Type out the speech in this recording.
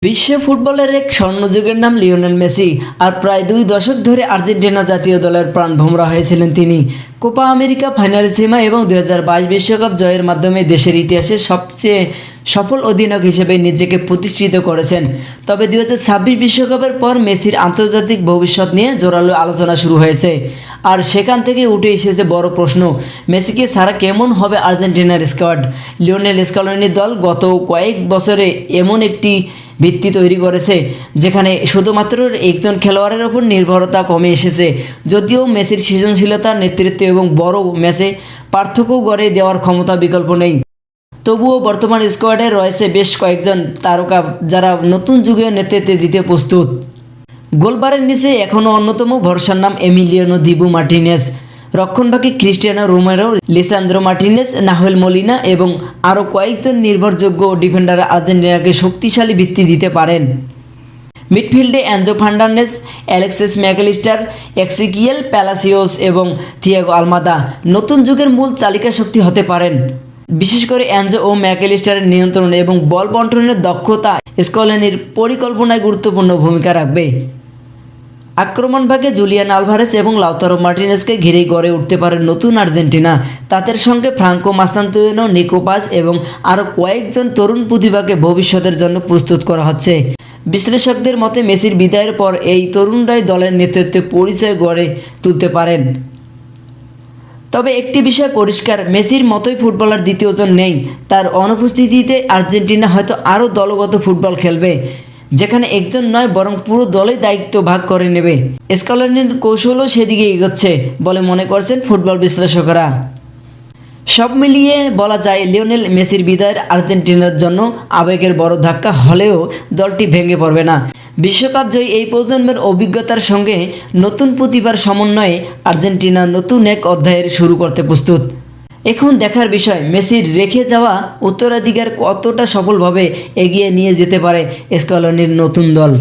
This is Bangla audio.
বিশ্ব ফুটবলের এক স্বর্ণযুগের নাম লিওনেল মেসি। আর প্রায় 2 দশক ধরে আর্জেন্টিনা জাতীয় দলের প্রাণভোমরা হয়েছিলেন তিনি। কোপা আমেরিকা ফাইনালিসিমা এবং 2022 বিশ্বকাপ জয়ের মাধ্যমে দেশের ইতিহাসে সবচেয়ে সফল অধিনায়ক হিসেবে নিজেকে প্রতিষ্ঠিত করেছেন। তবে 2026 বিশ্বকাপের পর মেসির আন্তর্জাতিক ভবিষ্যৎ নিয়ে জোরালো আলোচনা শুরু হয়েছে। আর সেখান থেকে উঠে এসেছে বড় প্রশ্ন, মেসিকে ছাড়া কেমন হবে আর্জেন্টিনার স্কোয়াড। লিওনেল স্কলোনির দল গত কয়েক বছরে এমন একটি ভিত্তি তৈরি করেছে যেখানে শুধুমাত্র একজন খেলোয়াড়ের ওপর নির্ভরতা কমে এসেছে। যদিও মেসির সৃজনশীলতা, নেতৃত্ব এবং বড় ম্যাচে পার্থক্য গড়ে দেওয়ার ক্ষমতা বিকল্প নেই, তবুও বর্তমান স্কোয়াডে রয়েছে বেশ কয়েকজন তারকা যারা নতুন যুগে নেতৃত্ব দিতে প্রস্তুত। গোলবারের নিচে এখনও অন্যতম ভরসার নাম এমিলিয়ানো দিবু মার্টিনেজ, রক্ষণভাগে Cristiano Romero, Lisandro Martinez, Nahuel Molina এবং আরও কয়েকজন নির্ভরযোগ্য ডিফেন্ডার আর্জেন্টিনাকে শক্তিশালী ভিত্তি দিতে পারেন। মিডফিল্ডে Enzo Fernandez, Alexis Mac Allister, Exequiel Palacios এবং থিয়াগো আলমাদা নতুন যুগের মূল চালিকা শক্তি হতে পারেন। বিশেষ করে এনজো ও ম্যাকঅ্যালিস্টারের নিয়ন্ত্রণ এবং বল বন্টনের দক্ষতা স্কলোনির পরিকল্পনায় গুরুত্বপূর্ণ ভূমিকা রাখবে। আক্রমণভাগে জুলিয়ান আলভারেজ এবং লাউতারো মার্টিনেজকে ঘিরেই গড়ে উঠতে পারে নতুন আর্জেন্টিনা। তাদের সঙ্গে ফ্রাঙ্কো মাস্তান্তুয়েনো, নিকো পাজ এবং আরও কয়েকজন তরুণ প্রতিভাকে ভবিষ্যতের জন্য প্রস্তুত করা হচ্ছে। বিশ্লেষকদের মতে মেসির বিদায়ের পর এই তরুণরাই দলের নেতৃত্বে পরিচয় গড়ে তুলতে পারেন। তবে একটি বিষয় পরিষ্কার, মেসির মতোই ফুটবলার দ্বিতীয়জন নেই। তার অনুপস্থিতিতে আর্জেন্টিনা হয়তো আরও দলগত ফুটবল খেলবে, যেখানে একজন নয় বরং পুরো দলই দায়িত্ব ভাগ করে নেবে। স্কলোনির কৌশলও সেদিকে এগোচ্ছে বলে মনে করছেন ফুটবল বিশ্লেষকরা। সব মিলিয়ে বলা যায় লিওনেল মেসির বিদায়ের আর্জেন্টিনার জন্য আবেগের বড় ধাক্কা হলেও দলটি ভেঙে পড়বে না। বিশ্বকাপ জয়ী এই প্রজন্মের অভিজ্ঞতার সঙ্গে নতুন প্রতিভার সমন্বয়ে আর্জেন্টিনা নতুন এক অধ্যায়ের শুরু করতে প্রস্তুত। এখন দেখার বিষয় মেসির রেখে যাওয়া উত্তরাধিকার কতটা সফলভাবে এগিয়ে নিয়ে যেতে পারে স্কলোনির নতুন দল।